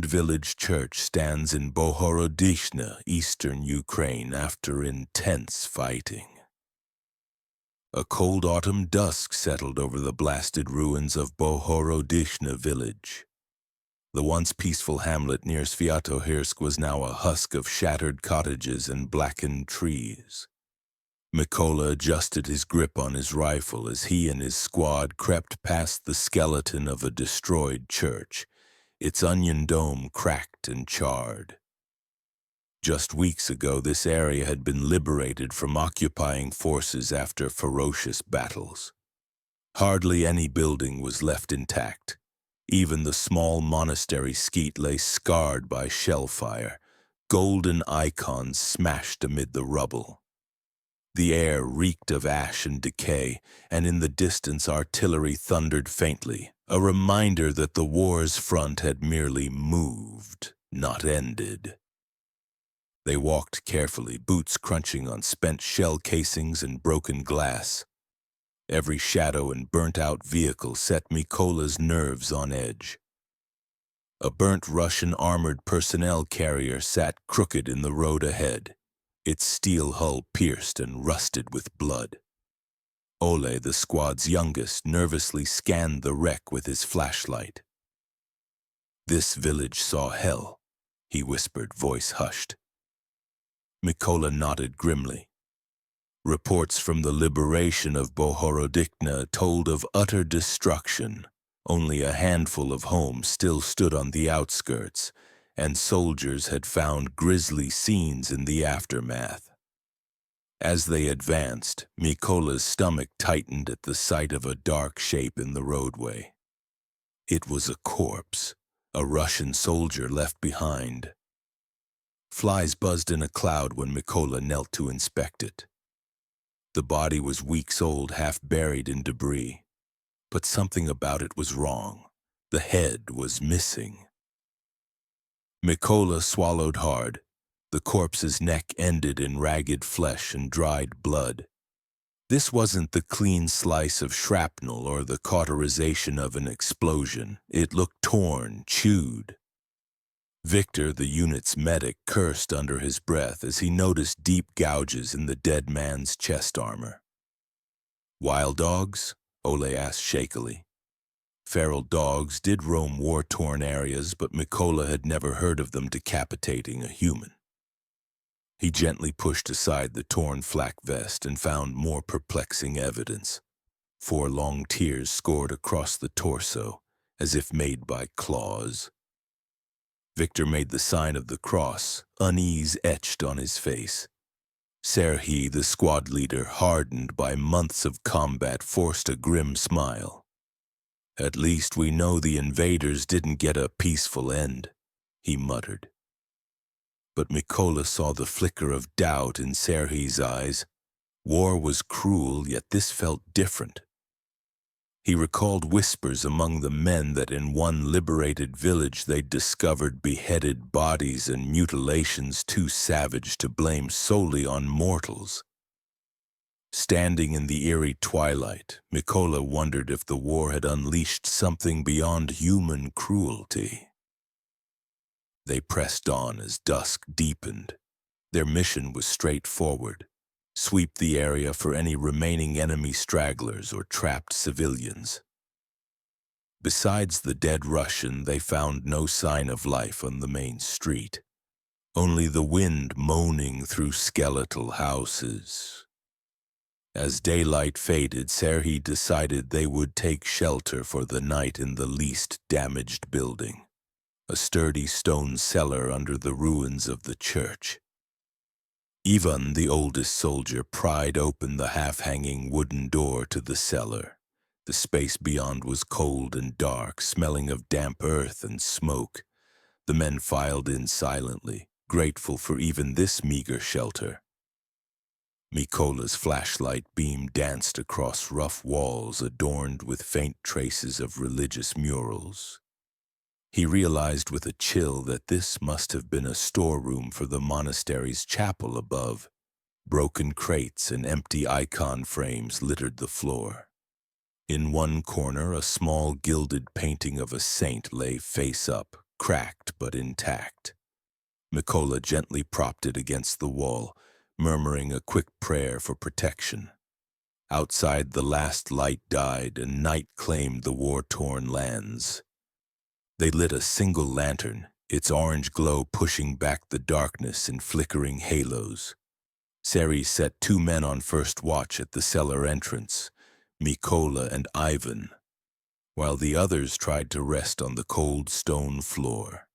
village church stands in Bohorodychne, eastern Ukraine, after intense fighting. A cold autumn dusk settled over the blasted ruins of Bohorodychne village. The once peaceful hamlet near Sviatohirsk was now a husk of shattered cottages and blackened trees. Mykola adjusted his grip on his rifle as he and his squad crept past the skeleton of a destroyed church, its onion dome cracked and charred. Just weeks ago, this area had been liberated from occupying forces after ferocious battles. Hardly any building was left intact. Even the small monastery skeet lay scarred by shell fire, golden icons smashed amid the rubble. The air reeked of ash and decay, and in the distance artillery thundered faintly, a reminder that the war's front had merely moved, not ended. They walked carefully, boots crunching on spent shell casings and broken glass. Every shadow and burnt-out vehicle set Mykola's nerves on edge. A burnt Russian armored personnel carrier sat crooked in the road ahead, its steel hull pierced and rusted with blood. Ole, the squad's youngest, nervously scanned the wreck with his flashlight. "This village saw hell," he whispered, voice hushed. Mykola nodded grimly. Reports from the liberation of Bohorodychne told of utter destruction. Only a handful of homes still stood on the outskirts, and soldiers had found grisly scenes in the aftermath. As they advanced, Mykola's stomach tightened at the sight of a dark shape in the roadway. It was a corpse, a Russian soldier left behind. Flies buzzed in a cloud when Mykola knelt to inspect it. The body was weeks old, half buried in debris. But something about it was wrong. The head was missing. Mykola swallowed hard. The corpse's neck ended in ragged flesh and dried blood. This wasn't the clean slice of shrapnel or the cauterization of an explosion. It looked torn, chewed. Victor, the unit's medic, cursed under his breath as he noticed deep gouges in the dead man's chest armor. "Wild dogs?" Ole asked shakily. Feral dogs did roam war-torn areas, but Mykola had never heard of them decapitating a human. He gently pushed aside the torn flak vest and found more perplexing evidence. 4 long tears scored across the torso, as if made by claws. Victor made the sign of the cross, unease etched on his face. Serhiy, the squad leader, hardened by months of combat, forced a grim smile. "At least we know the invaders didn't get a peaceful end," he muttered. But Mykola saw the flicker of doubt in Serhiy's eyes. War was cruel, yet this felt different. He recalled whispers among the men that in one liberated village they'd discovered beheaded bodies and mutilations too savage to blame solely on mortals. Standing in the eerie twilight, Mykola wondered if the war had unleashed something beyond human cruelty. They pressed on as dusk deepened. Their mission was straightforward: sweep the area for any remaining enemy stragglers or trapped civilians. Besides the dead Russian, they found no sign of life on the main street, only the wind moaning through skeletal houses. As daylight faded, Serhiy decided they would take shelter for the night in the least damaged building, a sturdy stone cellar under the ruins of the church. Ivan, the oldest soldier, pried open the half-hanging wooden door to the cellar. The space beyond was cold and dark, smelling of damp earth and smoke. The men filed in silently, grateful for even this meager shelter. Mykola's flashlight beam danced across rough walls adorned with faint traces of religious murals. He realized with a chill that this must have been a storeroom for the monastery's chapel above. Broken crates and empty icon frames littered the floor. In one corner, a small gilded painting of a saint lay face up, cracked but intact. Mykola gently propped it against the wall, murmuring a quick prayer for protection. Outside, the last light died and night claimed the war-torn lands. They lit a single lantern, its orange glow pushing back the darkness in flickering halos. Seri set 2 men on first watch at the cellar entrance, Mykola and Ivan, while the others tried to rest on the cold stone floor.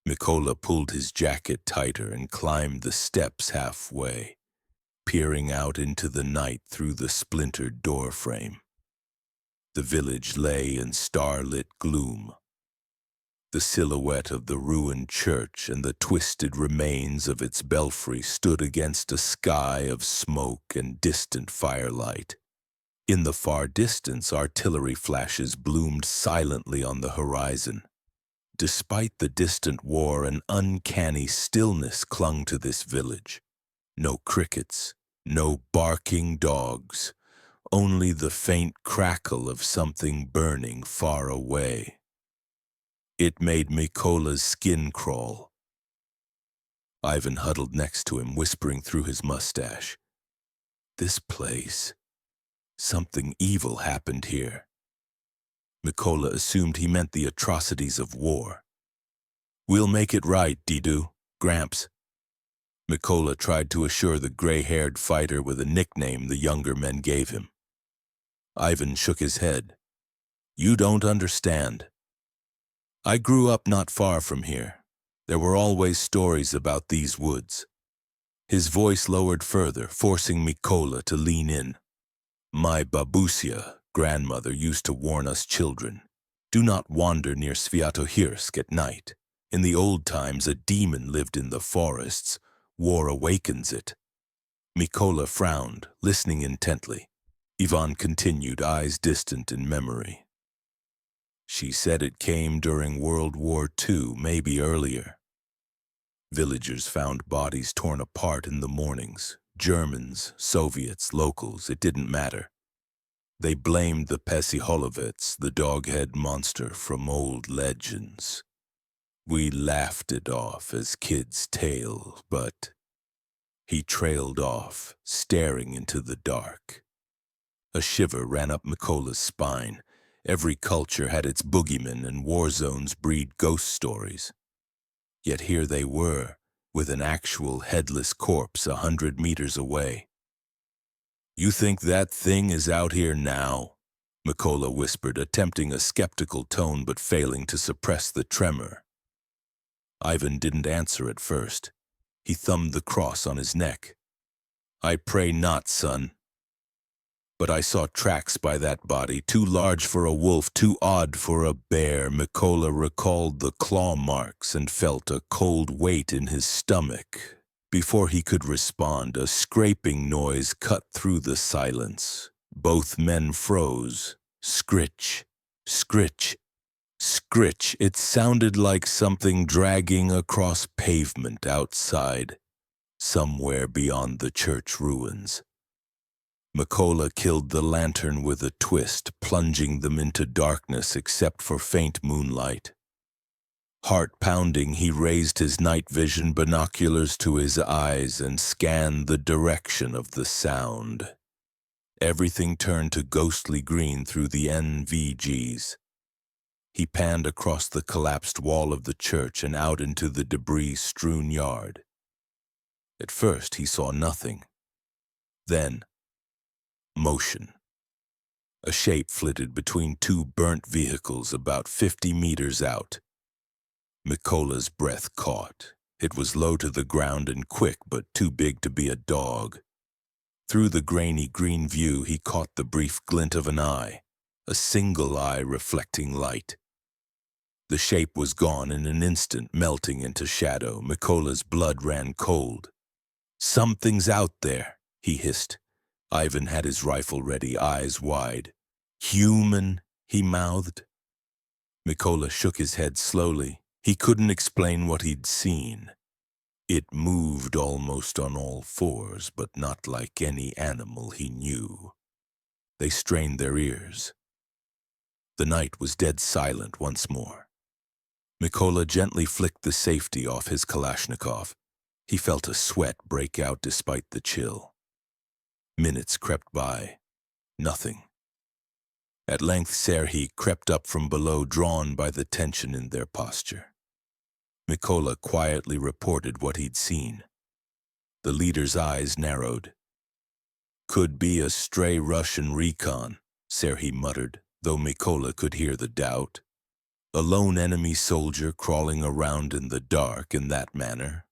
Mykola pulled his jacket tighter and climbed the steps halfway, peering out into the night through the splintered doorframe. The village lay in starlit gloom. The silhouette of the ruined church and the twisted remains of its belfry stood against a sky of smoke and distant firelight. In the far distance, artillery flashes bloomed silently on the horizon. Despite the distant war, an uncanny stillness clung to this village. No crickets, no barking dogs, only the faint crackle of something burning far away. It made Mykola's skin crawl. Ivan huddled next to him, whispering through his mustache. This place. Something evil happened here. Mykola assumed he meant the atrocities of war. We'll make it right, Didu, Gramps. Mykola tried to assure the gray-haired fighter with a nickname the younger men gave him. Ivan shook his head. You don't understand. I grew up not far from here. There were always stories about these woods. His voice lowered further, forcing Mykola to lean in. My babusia, grandmother, used to warn us children. Do not wander near Sviatohirsk at night. In the old times, a demon lived in the forests. War awakens it. Mykola frowned, listening intently. Ivan continued, eyes distant in memory. She said it came during World War II, maybe earlier. Villagers found bodies torn apart in the mornings. Germans, Soviets, locals, it didn't matter. They blamed the Pesiholovets, the dog-head monster from old legends. We laughed it off as kids' tale, but he trailed off, staring into the dark. A shiver ran up Mykola's spine. Every culture had its boogeymen, and war zones breed ghost stories. Yet here they were, with an actual headless corpse 100 meters away. You think that thing is out here now? Mykola whispered, attempting a skeptical tone but failing to suppress the tremor. Ivan didn't answer at first. He thumbed the cross on his neck. I pray not, son. But I saw tracks by that body, too large for a wolf, too odd for a bear. Mykola recalled the claw marks and felt a cold weight in his stomach. Before he could respond, a scraping noise cut through the silence. Both men froze. Scritch, scritch, scritch. It sounded like something dragging across pavement outside, somewhere beyond the church ruins. Mykola killed the lantern with a twist, plunging them into darkness except for faint moonlight. Heart pounding, he raised his night vision binoculars to his eyes and scanned the direction of the sound. Everything turned to ghostly green through the NVGs. He panned across the collapsed wall of the church and out into the debris-strewn yard. At first, he saw nothing. Then, motion. A shape flitted between 2 burnt vehicles about 50 meters out. Mykola's breath caught. It was low to the ground and quick, but too big to be a dog. Through the grainy green view, he caught the brief glint of an eye, a single eye reflecting light. The shape was gone in an instant, melting into shadow. Mykola's blood ran cold. Something's out there, he hissed. Ivan had his rifle ready, eyes wide. Human, he mouthed. Mykola shook his head slowly. He couldn't explain what he'd seen. It moved almost on all fours, but not like any animal he knew. They strained their ears. The night was dead silent once more. Mykola gently flicked the safety off his Kalashnikov. He felt a sweat break out despite the chill. Minutes crept by. Nothing. At length Serhiy crept up from below, drawn by the tension in their posture. Mykola quietly reported what he'd seen. The leader's eyes narrowed. "Could be a stray Russian recon," Serhiy muttered, though Mykola could hear the doubt. A lone enemy soldier crawling around in the dark in that manner?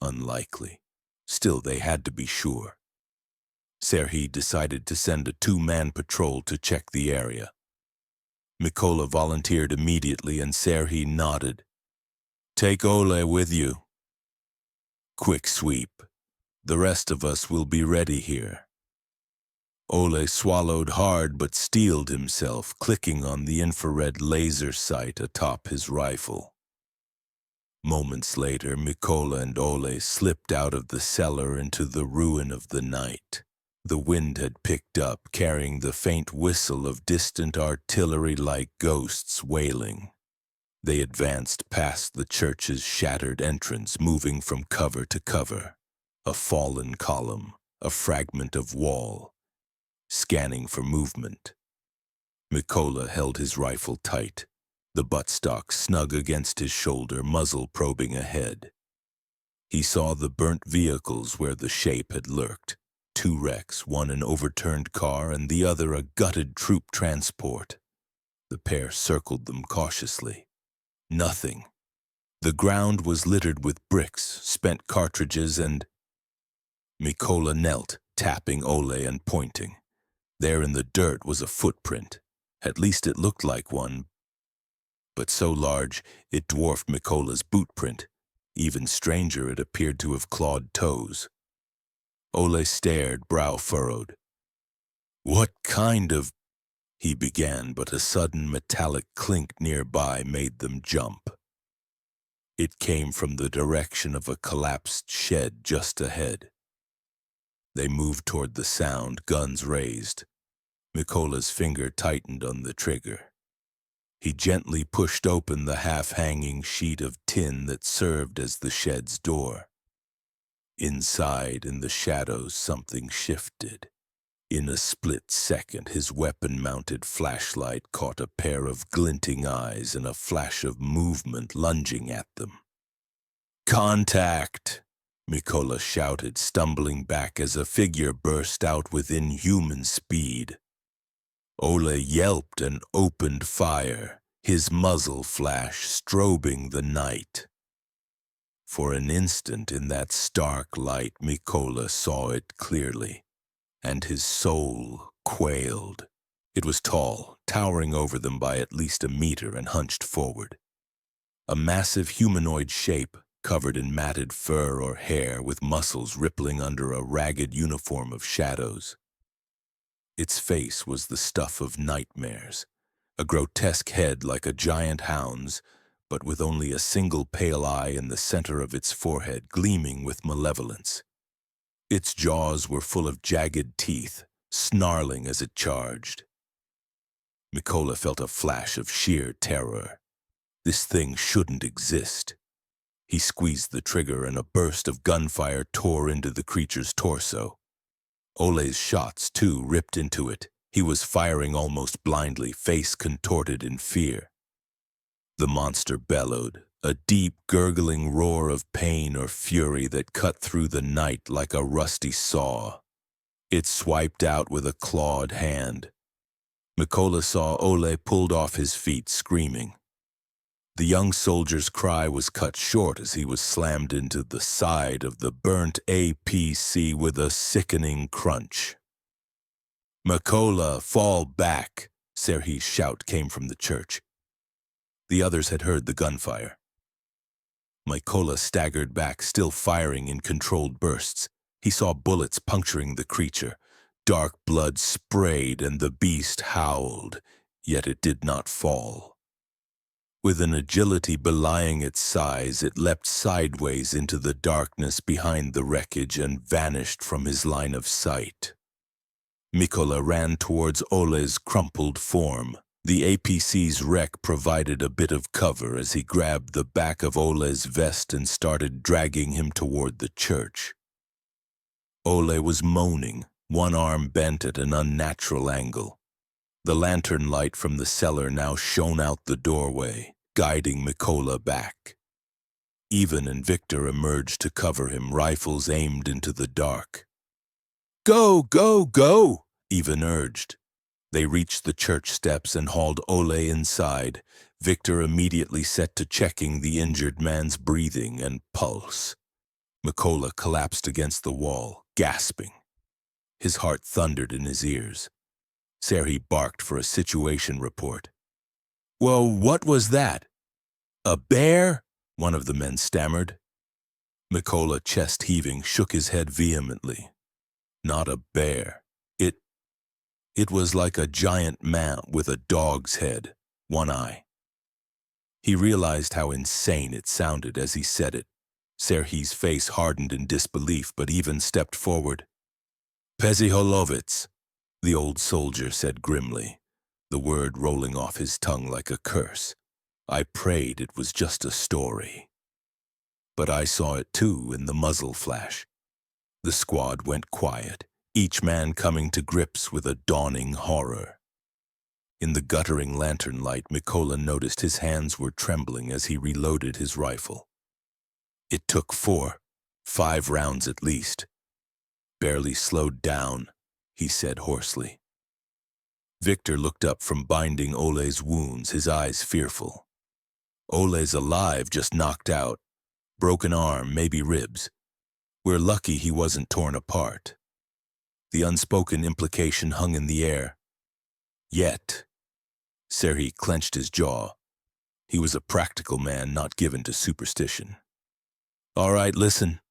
Unlikely. Still, they had to be sure. Serhiy decided to send a 2-man patrol to check the area. Mykola volunteered immediately, and Serhiy nodded. "Take Ole with you." "Quick sweep. The rest of us will be ready here." Ole swallowed hard but steeled himself, clicking on the infrared laser sight atop his rifle. Moments later, Mykola and Ole slipped out of the cellar into the ruin of the night. The wind had picked up, carrying the faint whistle of distant artillery like ghosts wailing. They advanced past the church's shattered entrance, moving from cover to cover. A fallen column, a fragment of wall, scanning for movement. Mykola held his rifle tight, the buttstock snug against his shoulder, muzzle probing ahead. He saw the burnt vehicles where the shape had lurked. 2 wrecks, one an overturned car and the other a gutted troop transport. The pair circled them cautiously. Nothing. The ground was littered with bricks, spent cartridges, and... Mykola knelt, tapping Ole and pointing. There in the dirt was a footprint. At least it looked like one, but so large it dwarfed Mykola's boot print. Even stranger, it appeared to have clawed toes. Ole stared, brow furrowed. "What kind of—" he began, but a sudden metallic clink nearby made them jump. It came from the direction of a collapsed shed just ahead. They moved toward the sound, guns raised. Mykola's finger tightened on the trigger. He gently pushed open the half-hanging sheet of tin that served as the shed's door. Inside, in the shadows, something shifted. In a split second, his weapon-mounted flashlight caught a pair of glinting eyes and a flash of movement lunging at them. "Contact!" Mykola shouted, stumbling back as a figure burst out with inhuman speed. Ole yelped and opened fire, his muzzle flash strobing the night. For an instant in that stark light, Mykola saw it clearly, and his soul quailed. It was tall, towering over them by at least a meter, and hunched forward. A massive humanoid shape, covered in matted fur or hair, with muscles rippling under a ragged uniform of shadows. Its face was the stuff of nightmares, a grotesque head like a giant hound's, but with only a single pale eye in the center of its forehead, gleaming with malevolence. Its jaws were full of jagged teeth, snarling as it charged. Mykola felt a flash of sheer terror. This thing shouldn't exist. He squeezed the trigger and a burst of gunfire tore into the creature's torso. Ole's shots, too, ripped into it. He was firing almost blindly, face contorted in fear. The monster bellowed, a deep, gurgling roar of pain or fury that cut through the night like a rusty saw. It swiped out with a clawed hand. Mykola saw Ole pulled off his feet, screaming. The young soldier's cry was cut short as he was slammed into the side of the burnt APC with a sickening crunch. "Mykola, fall back!" Serhiy's shout came from the church. The others had heard the gunfire. Mykola staggered back, still firing in controlled bursts. He saw bullets puncturing the creature. Dark blood sprayed and the beast howled, yet it did not fall. With an agility belying its size, it leapt sideways into the darkness behind the wreckage and vanished from his line of sight. Mykola ran towards Ole's crumpled form. The APC's wreck provided a bit of cover as he grabbed the back of Ole's vest and started dragging him toward the church. Ole was moaning, one arm bent at an unnatural angle. The lantern light from the cellar now shone out the doorway, guiding Mykola back. Ivan and Victor emerged to cover him, rifles aimed into the dark. "Go, go, go!" Ivan urged. They reached the church steps and hauled Ole inside. Victor immediately set to checking the injured man's breathing and pulse. Mykola collapsed against the wall, gasping. His heart thundered in his ears. Serhiy barked for a situation report. "Well, what was that? A bear?" one of the men stammered. Mykola, chest heaving, shook his head vehemently. "Not a bear. It was like a giant man with a dog's head, one eye." He realized how insane it sounded as he said it. Serhiy's face hardened in disbelief, but Ivan stepped forward. "Peziholovic," the old soldier said grimly, the word rolling off his tongue like a curse. "I prayed it was just a story. But I saw it too in the muzzle flash." The squad went quiet, each man coming to grips with a dawning horror. In the guttering lantern light, Mykola noticed his hands were trembling as he reloaded his rifle. "It took 4-5 rounds at least. Barely slowed down," he said hoarsely. Victor looked up from binding Ole's wounds, his eyes fearful. "Ole's alive, just knocked out. Broken arm, maybe ribs. We're lucky he wasn't torn apart." The unspoken implication hung in the air. Yet. Serhiy clenched his jaw. He was a practical man, not given to superstition. "All right, listen.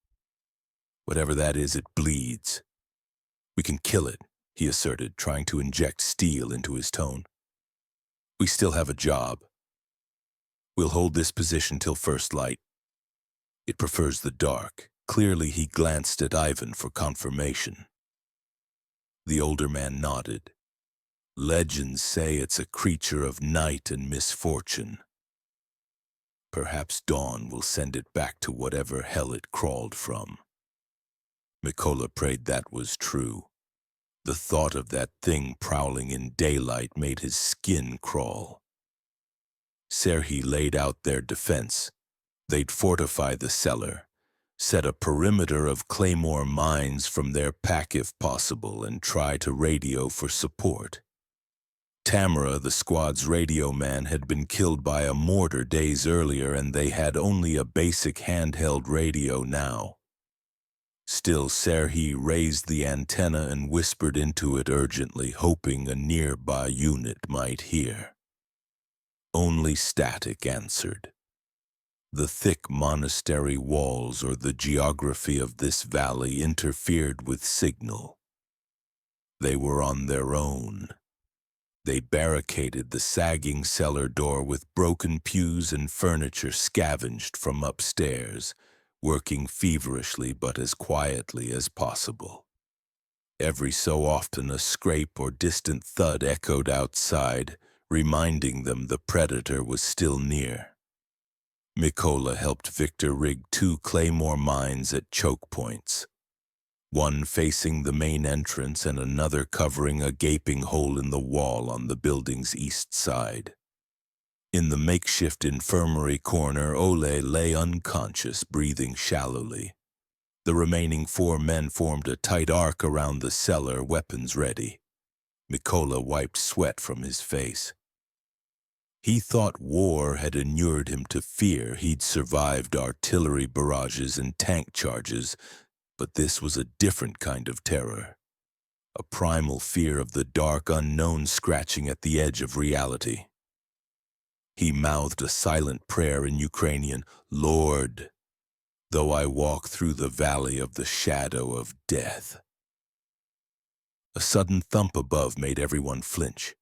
Whatever that is, it bleeds. We can kill it," he asserted, trying to inject steel into his tone. "We still have a job. We'll hold this position till first light. It prefers the dark." Clearly he glanced at Ivan for confirmation. The older man nodded. "Legends say it's a creature of night and misfortune. Perhaps dawn will send it back to whatever hell it crawled from." Mykola prayed that was true. The thought of that thing prowling in daylight made his skin crawl. Serhiy laid out their defense. They'd fortify the cellar, set a perimeter of claymore mines from their pack if possible, and try to radio for support. Tamara, the squad's radio man, had been killed by a mortar days earlier, and they had only a basic handheld radio now. Still, Serhiy raised the antenna and whispered into it urgently, hoping a nearby unit might hear. Only static answered. The thick monastery walls or the geography of this valley interfered with signal. They were on their own. They barricaded the sagging cellar door with broken pews and furniture scavenged from upstairs, working feverishly but as quietly as possible. Every so often a scrape or distant thud echoed outside, reminding them the predator was still near. Mykola helped Victor rig 2 claymore mines at choke points, one facing the main entrance and another covering a gaping hole in the wall on the building's east side. In the makeshift infirmary corner, Ole lay unconscious, breathing shallowly. The remaining 4 men formed a tight arc around the cellar, weapons ready. Mykola wiped sweat from his face. He thought war had inured him to fear. He'd survived artillery barrages and tank charges, but this was a different kind of terror. A primal fear of the dark unknown scratching at the edge of reality. He mouthed a silent prayer in Ukrainian, "Lord, though I walk through the valley of the shadow of death." A sudden thump above made everyone flinch.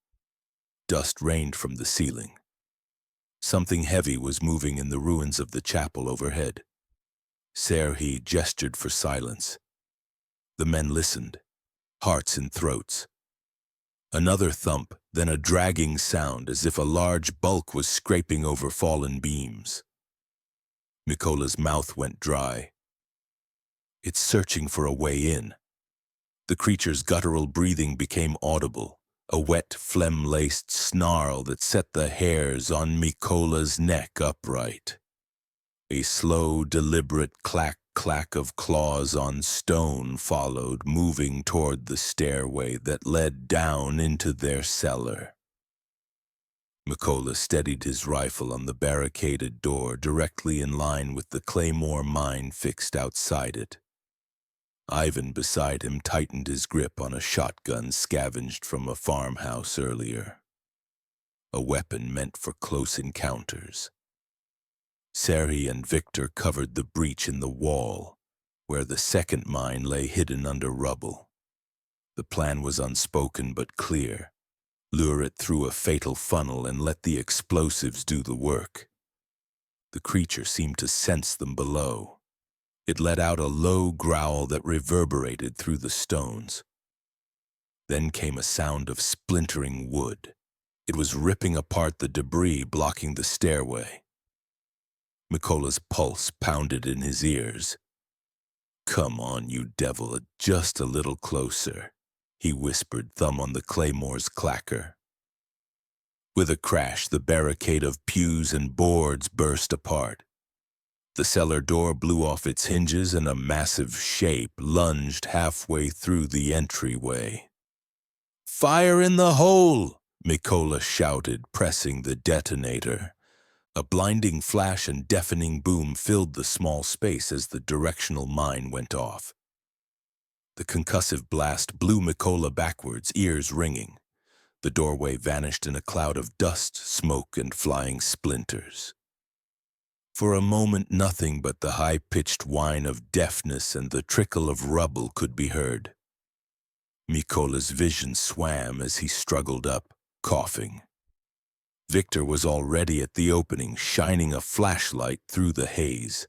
Dust rained from the ceiling. Something heavy was moving in the ruins of the chapel overhead. Serhiy gestured for silence. The men listened, hearts in throats. Another thump, then a dragging sound as if a large bulk was scraping over fallen beams. Mykola's mouth went dry. It's searching for a way in. The creature's guttural breathing became audible, a wet, phlegm-laced snarl that set the hairs on Mykola's neck upright. A slow, deliberate clack-clack of claws on stone followed, moving toward the stairway that led down into their cellar. Mykola steadied his rifle on the barricaded door directly in line with the claymore mine fixed outside it. Ivan beside him tightened his grip on a shotgun scavenged from a farmhouse earlier. A weapon meant for close encounters. Serhi and Victor covered the breach in the wall, where the second mine lay hidden under rubble. The plan was unspoken but clear. Lure it through a fatal funnel and let the explosives do the work. The creature seemed to sense them below. It let out a low growl that reverberated through the stones. Then came a sound of splintering wood. It was ripping apart the debris blocking the stairway. Mykola's pulse pounded in his ears. "Come on, you devil, just a little closer," he whispered, thumb on the claymore's clacker. With a crash, the barricade of pews and boards burst apart. The cellar door blew off its hinges and a massive shape lunged halfway through the entryway. "Fire in the hole!" Mykola shouted, pressing the detonator. A blinding flash and deafening boom filled the small space as the directional mine went off. The concussive blast blew Mykola backwards, ears ringing. The doorway vanished in a cloud of dust, smoke, and flying splinters. For a moment, nothing but the high-pitched whine of deafness and the trickle of rubble could be heard. Mykola's vision swam as he struggled up, coughing. Victor was already at the opening, shining a flashlight through the haze.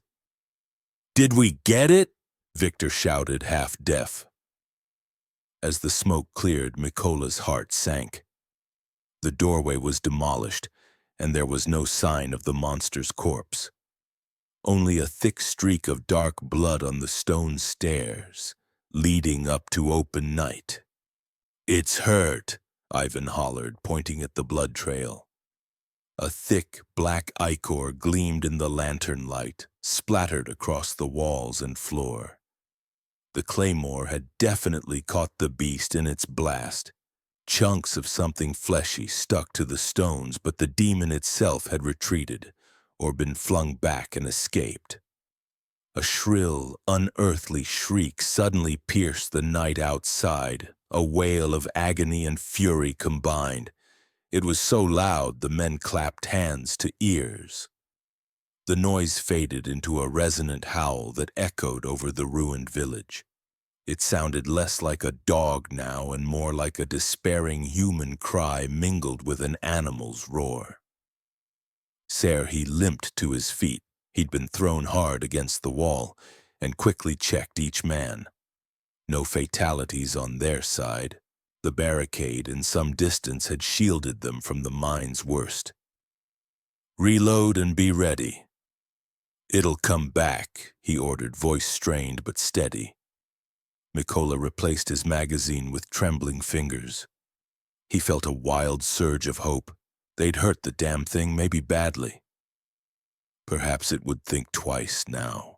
"Did we get it?" Victor shouted, half-deaf. As the smoke cleared, Mykola's heart sank. The doorway was demolished, and there was no sign of the monster's corpse. Only a thick streak of dark blood on the stone stairs, leading up to open night. "It's hurt," Ivan hollered, pointing at the blood trail. A thick, black ichor gleamed in the lantern light, splattered across the walls and floor. The claymore had definitely caught the beast in its blast. Chunks of something fleshy stuck to the stones, but the demon itself had retreated, or been flung back and escaped. A shrill, unearthly shriek suddenly pierced the night outside, a wail of agony and fury combined. It was so loud the men clapped hands to ears. The noise faded into a resonant howl that echoed over the ruined village. It sounded less like a dog now and more like a despairing human cry mingled with an animal's roar. Serhi limped to his feet. He'd been thrown hard against the wall, and quickly checked each man. No fatalities on their side. The barricade in some distance had shielded them from the mine's worst. "Reload and be ready." "It'll come back," he ordered, voice strained but steady. Mykola replaced his magazine with trembling fingers. He felt a wild surge of hope. They'd hurt the damn thing, maybe badly. Perhaps it would think twice now.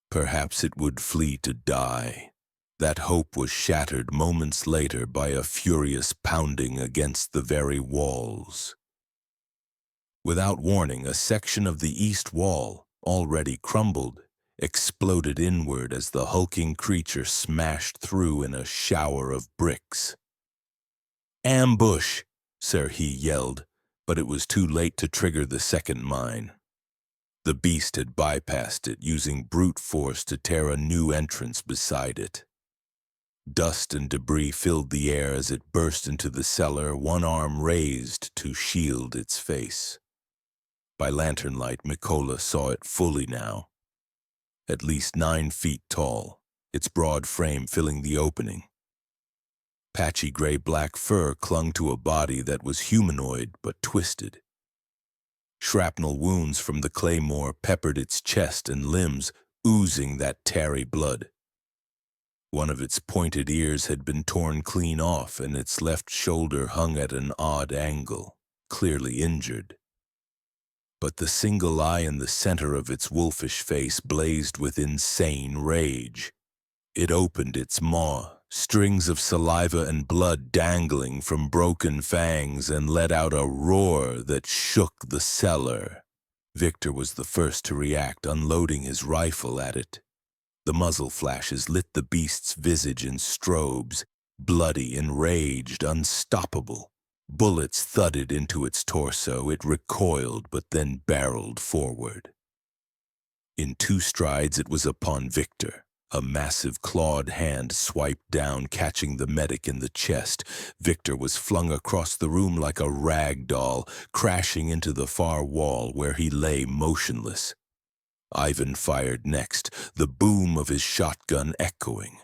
Perhaps it would flee to die. That hope was shattered moments later by a furious pounding against the very walls. Without warning, a section of the east wall, already crumbled, exploded inward as the hulking creature smashed through in a shower of bricks. "Ambush!" Serhi yelled, but it was too late to trigger the second mine. The beast had bypassed it, using brute force to tear a new entrance beside it. Dust and debris filled the air as it burst into the cellar, one arm raised to shield its face. By lantern light, Mykola saw it fully now. At least 9 feet tall, its broad frame filling the opening. Patchy gray-black fur clung to a body that was humanoid but twisted. Shrapnel wounds from the claymore peppered its chest and limbs, oozing that tarry blood. One of its pointed ears had been torn clean off, and its left shoulder hung at an odd angle, clearly injured. But the single eye in the center of its wolfish face blazed with insane rage. It opened its maw, strings of saliva and blood dangling from broken fangs, and let out a roar that shook the cellar. Victor was the first to react, unloading his rifle at it. The muzzle flashes lit the beast's visage in strobes, bloody, enraged, unstoppable. Bullets thudded into its torso. It recoiled, but then barreled forward. In 2 strides it was upon Victor. A massive clawed hand swiped down, catching the medic in the chest. Victor was flung across the room like a rag doll, crashing into the far wall where he lay motionless. Ivan fired next, the boom of his shotgun echoing.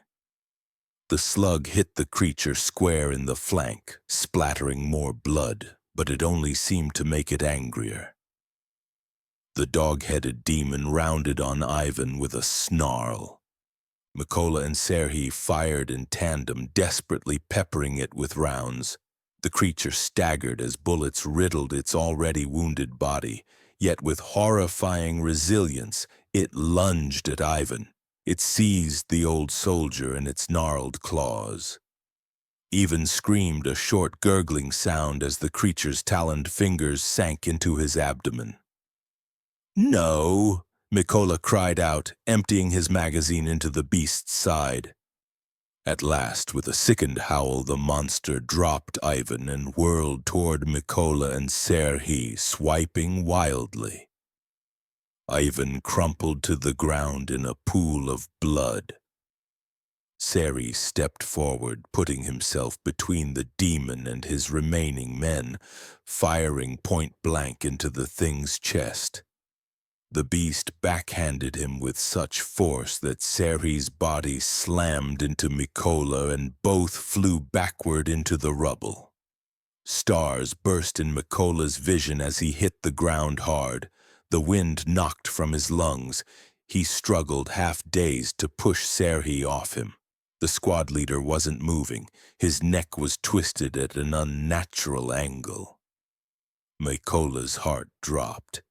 The slug hit the creature square in the flank, splattering more blood, but it only seemed to make it angrier. The dog-headed demon rounded on Ivan with a snarl. Mykola and Serhiy fired in tandem, desperately peppering it with rounds. The creature staggered as bullets riddled its already wounded body, yet with horrifying resilience, it lunged at Ivan. It seized the old soldier in its gnarled claws. Ivan screamed a short gurgling sound as the creature's taloned fingers sank into his abdomen. "No!" Mykola cried out, emptying his magazine into the beast's side. At last, with a sickened howl, the monster dropped Ivan and whirled toward Mykola and Serhiy, swiping wildly. Ivan crumpled to the ground in a pool of blood. Serhiy stepped forward, putting himself between the demon and his remaining men, firing point-blank into the thing's chest. The beast backhanded him with such force that Serhiy's body slammed into Mykola and both flew backward into the rubble. Stars burst in Mykola's vision as he hit the ground hard. The wind knocked from his lungs. He struggled, half-dazed, to push Serhiy off him. The squad leader wasn't moving. His neck was twisted at an unnatural angle. Mykola's heart dropped.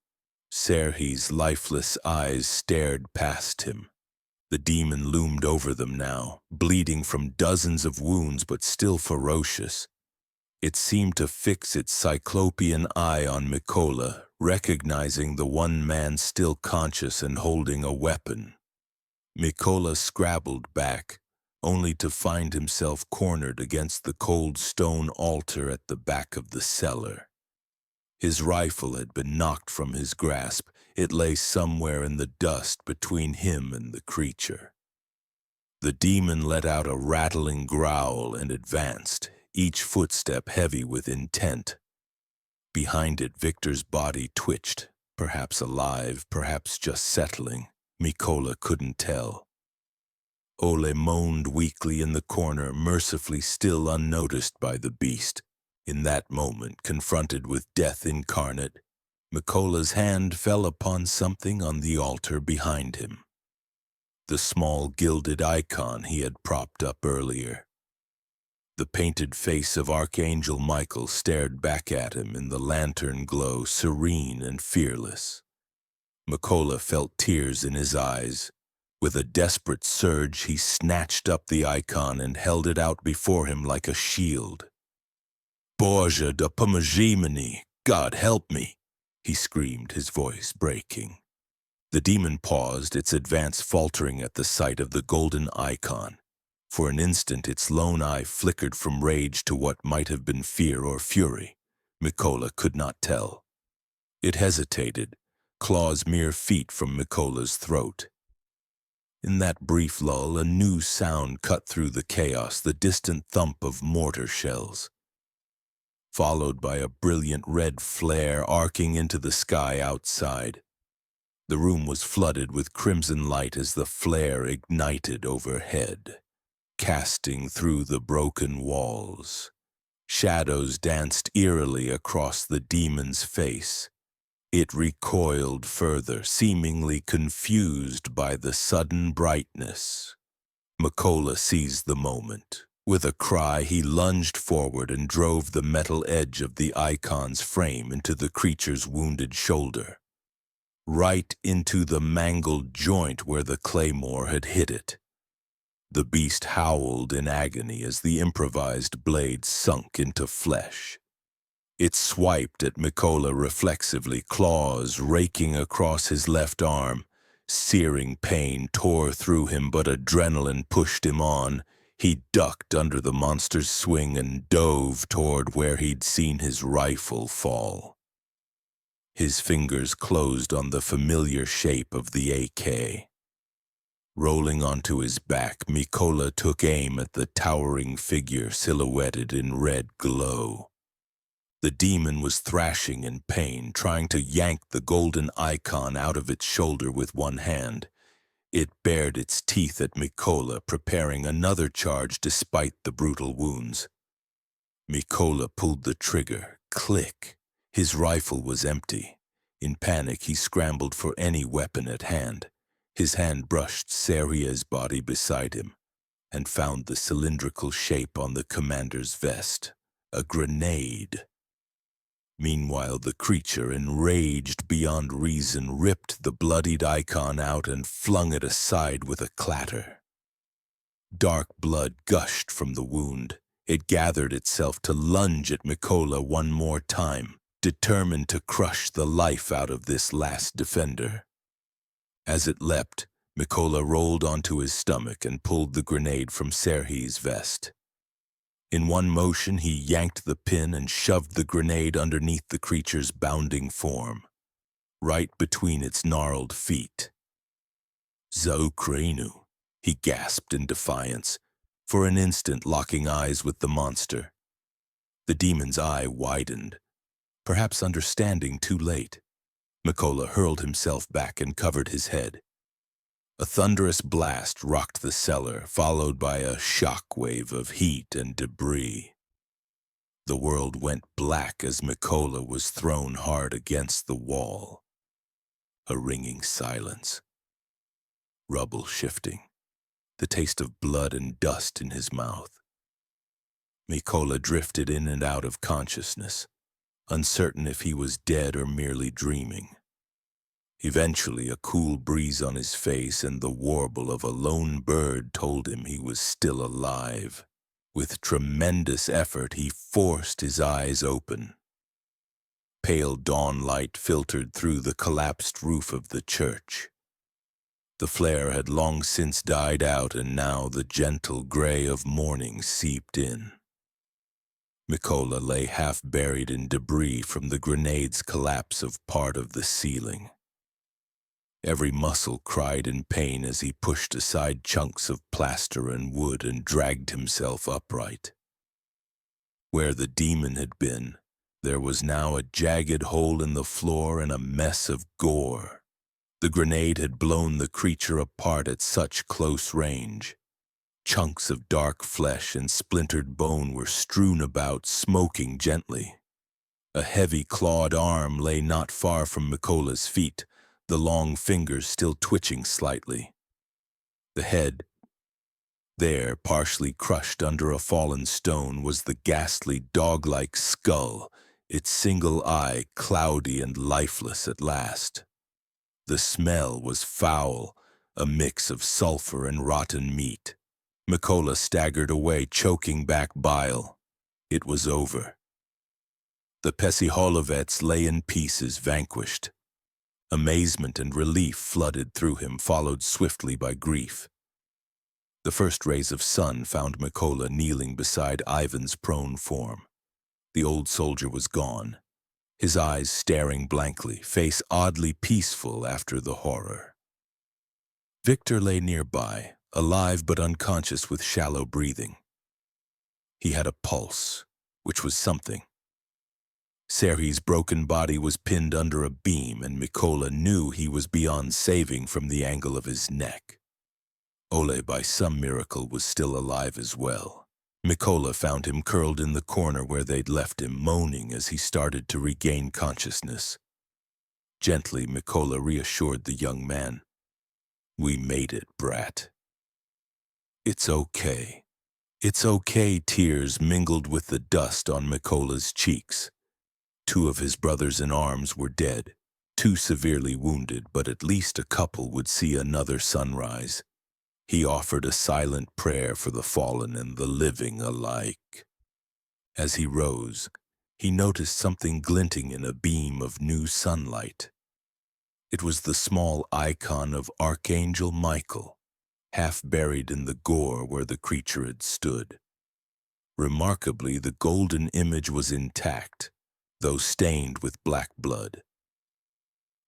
Serhiy's lifeless eyes stared past him. The demon loomed over them now, bleeding from dozens of wounds but still ferocious. It seemed to fix its cyclopean eye on Mykola, recognizing the one man still conscious and holding a weapon. Mykola scrabbled back, only to find himself cornered against the cold stone altar at the back of the cellar. His rifle had been knocked from his grasp. It lay somewhere in the dust between him and the creature. The demon let out a rattling growl and advanced, each footstep heavy with intent. Behind it, Victor's body twitched, perhaps alive, perhaps just settling. Mykola couldn't tell. Ole moaned weakly in the corner, mercifully still unnoticed by the beast. In that moment, confronted with death incarnate, Mykola's hand fell upon something on the altar behind him. The small gilded icon he had propped up earlier. The painted face of Archangel Michael stared back at him in the lantern glow, serene and fearless. Mykola felt tears in his eyes. With a desperate surge, he snatched up the icon and held it out before him like a shield. "Boże da pomóż mi, God help me," he screamed, his voice breaking. The demon paused, its advance faltering at the sight of the golden icon. For an instant, its lone eye flickered from rage to what might have been fear or fury. Mykola could not tell. It hesitated, claws mere feet from Mykola's throat. In that brief lull, a new sound cut through the chaos, the distant thump of mortar shells, followed by a brilliant red flare arcing into the sky outside. The room was flooded with crimson light as the flare ignited overhead. casting through the broken walls. Shadows danced eerily across the demon's face. It recoiled further, seemingly confused by the sudden brightness. Mykola seized the moment. With a cry, he lunged forward and drove the metal edge of the icon's frame into the creature's wounded shoulder, right into the mangled joint where the claymore had hit it. The beast howled in agony as the improvised blade sunk into flesh. It swiped at Mykola reflexively, claws raking across his left arm. Searing pain tore through him, but adrenaline pushed him on. He ducked under the monster's swing and dove toward where he'd seen his rifle fall. His fingers closed on the familiar shape of the AK. Rolling onto his back, Mykola took aim at the towering figure silhouetted in red glow. The demon was thrashing in pain, trying to yank the golden icon out of its shoulder with one hand. It bared its teeth at Mykola, preparing another charge despite the brutal wounds. Mykola pulled the trigger. Click. His rifle was empty. In panic, he scrambled for any weapon at hand. His hand brushed Seria's body beside him and found the cylindrical shape on the commander's vest. A grenade. Meanwhile, the creature, enraged beyond reason, ripped the bloodied icon out and flung it aside with a clatter. Dark blood gushed from the wound. It gathered itself to lunge at Mykola one more time, determined to crush the life out of this last defender. As it leapt, Mykola rolled onto his stomach and pulled the grenade from Serhi's vest. In one motion, he yanked the pin and shoved the grenade underneath the creature's bounding form, right between its gnarled feet. "Za Ukrainu," he gasped in defiance, for an instant locking eyes with the monster. The demon's eye widened, perhaps understanding too late. Mykola hurled himself back and covered his head. A thunderous blast rocked the cellar, followed by a shock wave of heat and debris. The world went black as Mykola was thrown hard against the wall. A ringing silence. Rubble shifting, the taste of blood and dust in his mouth. Mykola drifted in and out of consciousness, uncertain if he was dead or merely dreaming. Eventually, a cool breeze on his face and the warble of a lone bird told him he was still alive. With tremendous effort, he forced his eyes open. Pale dawn light filtered through the collapsed roof of the church. The flare had long since died out, and now the gentle gray of morning seeped in. Mykola lay half buried in debris from the grenade's collapse of part of the ceiling. Every muscle cried in pain as he pushed aside chunks of plaster and wood and dragged himself upright. Where the demon had been, there was now a jagged hole in the floor and a mess of gore. The grenade had blown the creature apart at such close range. Chunks of dark flesh and splintered bone were strewn about, smoking gently. A heavy clawed arm lay not far from Mykola's feet, the long fingers still twitching slightly. The head, there, partially crushed under a fallen stone, was the ghastly dog-like skull, its single eye cloudy and lifeless at last. The smell was foul, a mix of sulfur and rotten meat. Mykola staggered away, choking back bile. It was over. The Pesiholovets lay in pieces, vanquished. Amazement and relief flooded through him, followed swiftly by grief. The first rays of sun found Mykola kneeling beside Ivan's prone form. The old soldier was gone, his eyes staring blankly, face oddly peaceful after the horror. Victor lay nearby, alive but unconscious with shallow breathing. He had a pulse, which was something. Serhi's broken body was pinned under a beam, and Mykola knew he was beyond saving from the angle of his neck. Ole, by some miracle, was still alive as well. Mykola found him curled in the corner where they'd left him, moaning as he started to regain consciousness. Gently, Mykola reassured the young man. "We made it, brat. It's okay. It's okay." Tears mingled with the dust on Mykola's cheeks. 2 of his brothers in arms were dead, 2 severely wounded, but at least a couple would see another sunrise. He offered a silent prayer for the fallen and the living alike. As he rose, he noticed something glinting in a beam of new sunlight. It was the small icon of Archangel Michael, half buried in the gore where the creature had stood. Remarkably, the golden image was intact, though stained with black blood.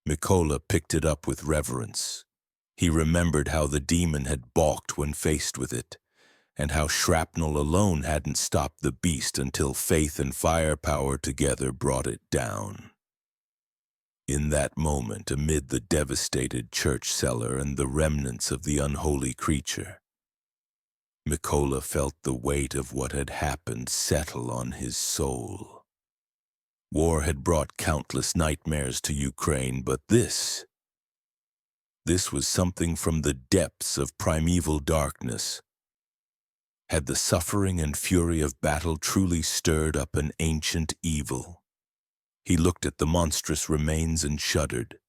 Mykola picked it up with reverence. He remembered how the demon had balked when faced with it, and how shrapnel alone hadn't stopped the beast until faith and firepower together brought it down. In that moment, amid the devastated church cellar and the remnants of the unholy creature, Mykola felt the weight of what had happened settle on his soul. War had brought countless nightmares to Ukraine, but this was something from the depths of primeval darkness. Had the suffering and fury of battle truly stirred up an ancient evil? He looked at the monstrous remains and shuddered.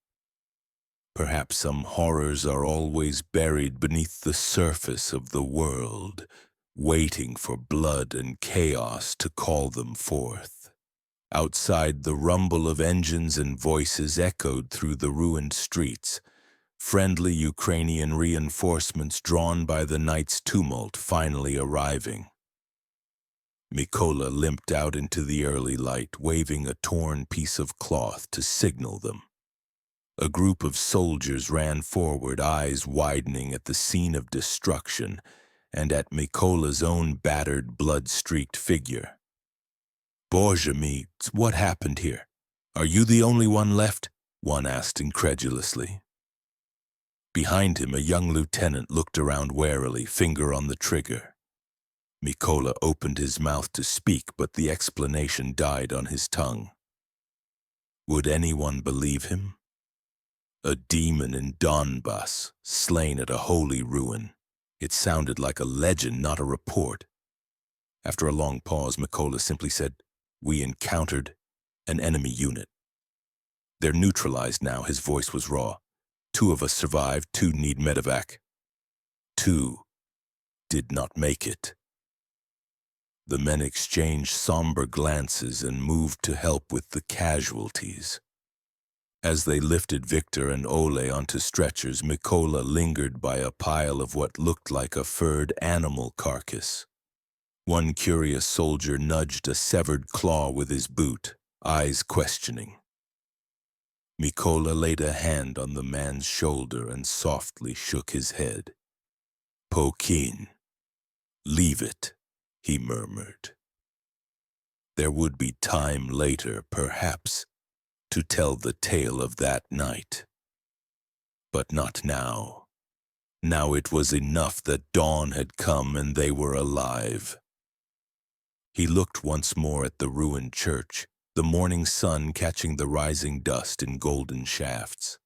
Perhaps some horrors are always buried beneath the surface of the world, waiting for blood and chaos to call them forth. Outside, the rumble of engines and voices echoed through the ruined streets, friendly Ukrainian reinforcements drawn by the night's tumult finally arriving. Mykola limped out into the early light, waving a torn piece of cloth to signal them. A group of soldiers ran forward, eyes widening at the scene of destruction and at Mykola's own battered, blood-streaked figure. "Bohorodychne, what happened here? Are you the only one left?" one asked incredulously. Behind him, a young lieutenant looked around warily, finger on the trigger. Mykola opened his mouth to speak, but the explanation died on his tongue. Would anyone believe him? A demon in Donbas, slain at a holy ruin. It sounded like a legend, not a report. After a long pause, Mykola simply said, "We encountered an enemy unit. They're neutralized now." His voice was raw. 2 of us survived, 2 need medevac. 2 did not make it. The men exchanged somber glances and moved to help with the casualties. As they lifted Victor and Ole onto stretchers, Mykola lingered by a pile of what looked like a furred animal carcass. One curious soldier nudged a severed claw with his boot, eyes questioning. Mykola laid a hand on the man's shoulder and softly shook his head. "Pokin, leave it," he murmured. There would be time later, perhaps, to tell the tale of that night. But not now. Now it was enough that dawn had come and they were alive. He looked once more at the ruined church, the morning sun catching the rising dust in golden shafts.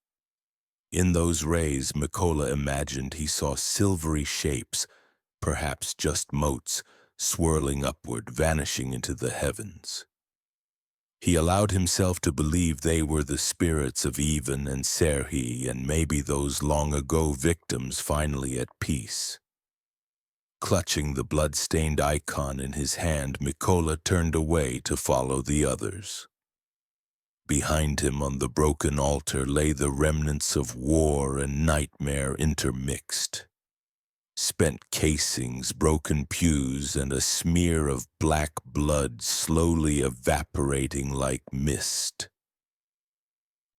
In those rays, Mykola imagined he saw silvery shapes, perhaps just motes, swirling upward, vanishing into the heavens. He allowed himself to believe they were the spirits of Ivan and Serhiy, and maybe those long-ago victims finally at peace. Clutching the blood-stained icon in his hand, Mykola turned away to follow the others. Behind him on the broken altar lay the remnants of war and nightmare intermixed. Spent casings, broken pews, and a smear of black blood slowly evaporating like mist.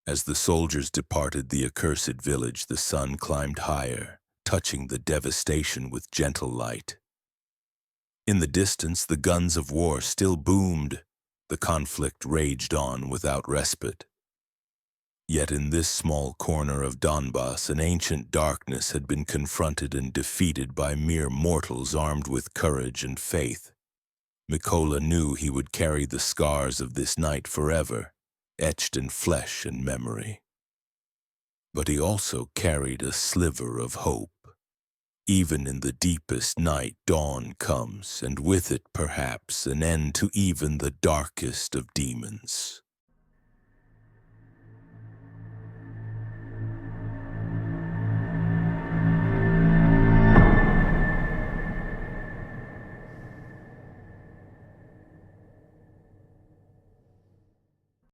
As the soldiers departed the accursed village, the sun climbed higher, touching the devastation with gentle light. In the distance, the guns of war still boomed. The conflict raged on without respite. Yet in this small corner of Donbas, an ancient darkness had been confronted and defeated by mere mortals armed with courage and faith. Mykola knew he would carry the scars of this night forever, etched in flesh and memory. But he also carried a sliver of hope. Even in the deepest night, dawn comes, and with it, perhaps, an end to even the darkest of demons.